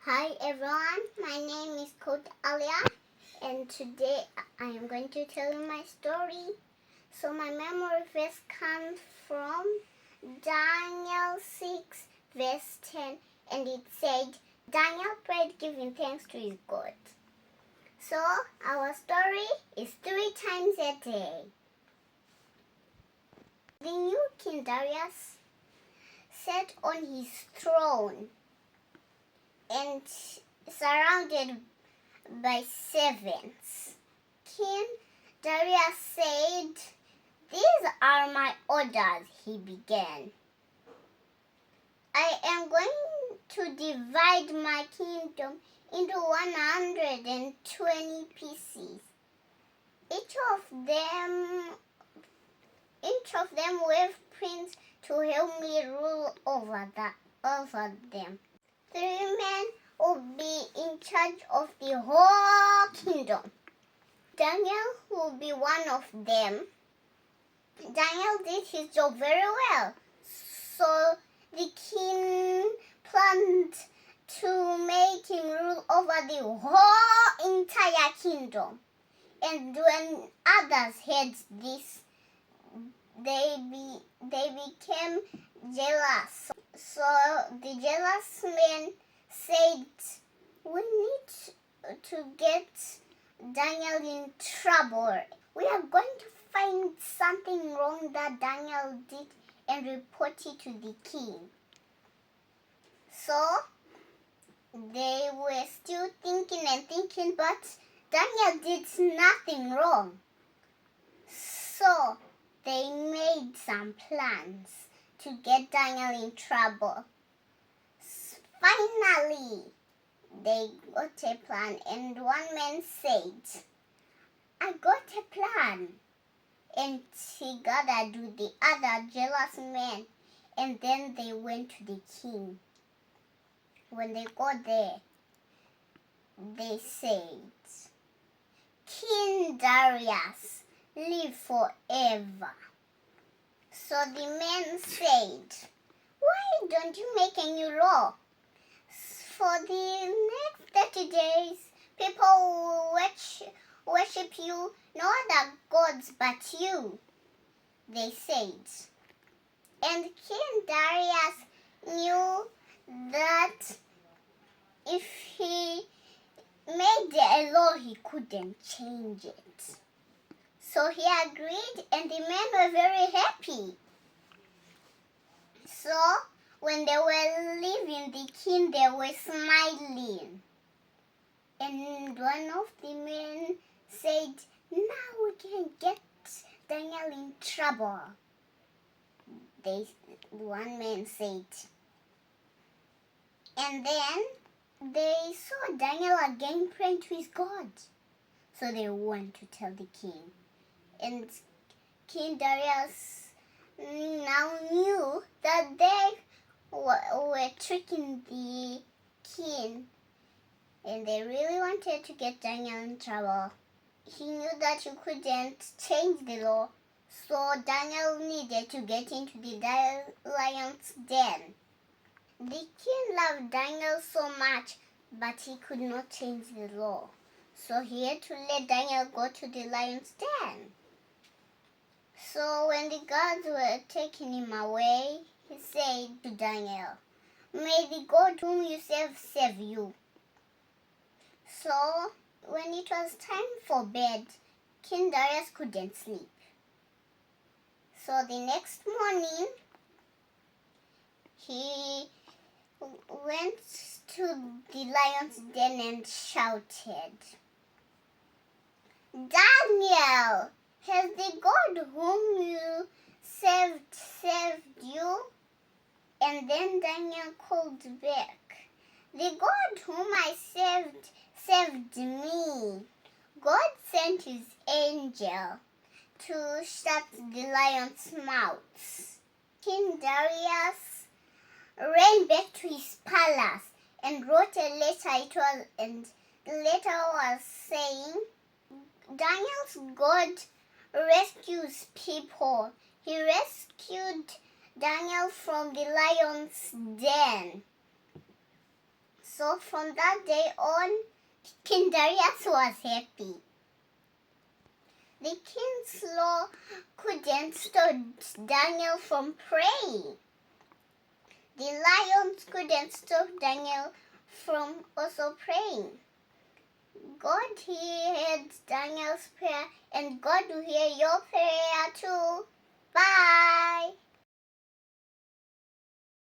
Hi everyone, my name is Coach Alia and today I am going to tell you my story. So my memory verse comes from Daniel 6 verse 10 and it said, Daniel prayed giving thanks to his God. So our story is 3 times a day. The new King Darius sat on his throne and surrounded by servants. King Darius said, "These are my orders," he began. "I am going to divide my kingdom into 120 pieces. Each of them with prince to help me rule over them. 3 men will be in charge of the whole kingdom. Daniel will be one of them." Daniel did his job very well, so the king planned to make him rule over the whole entire kingdom. And when others heard this, they became jealous. So the jealous men said, "We need to get Daniel in trouble. We are going to find something wrong that Daniel did and report it to the king." So they were still thinking, but Daniel did nothing wrong. So they made some plans to get Daniel in trouble. Finally, they got a plan, and one man said, "I got a plan." And he gathered with the other jealous men, and then they went to the king. When they got there, they said, "King Darius, live forever." So the men said, "Why don't you make a new law? For the next 30 days, people will worship you, no other gods but you," they said. And King Darius knew that if he made a law, he couldn't change it. So he agreed, and the men were very happy. So when they were leaving the king, they were smiling. And one of the men said, "Now we can get Daniel in trouble." One man said. And then they saw Daniel again praying to his God. So they went to tell the king. And King Darius now knew that they were tricking the king. And they really wanted to get Daniel in trouble. He knew that you couldn't change the law, so Daniel needed to get into the lion's den. The king loved Daniel so much, but he could not change the law. So he had to let Daniel go to the lion's den. So when the guards were taking him away, he said to Daniel, "May the God whom you save you." So when it was time for bed, King Darius couldn't sleep. So the next morning, he went to the lion's den and shouted, "Daniel, has the God whom you saved you?" And then Daniel called back, "The God whom I saved me. God sent his angel to shut the lions' mouths." King Darius ran back to his palace and wrote a letter. And the letter was saying, "Daniel's God rescues people. He rescued Daniel from the lion's den." So from that day on, King Darius was happy. The king's law couldn't stop Daniel from praying. The lions couldn't stop Daniel from also praying. God heard Daniel's prayer, and God will hear your prayer too. Bye.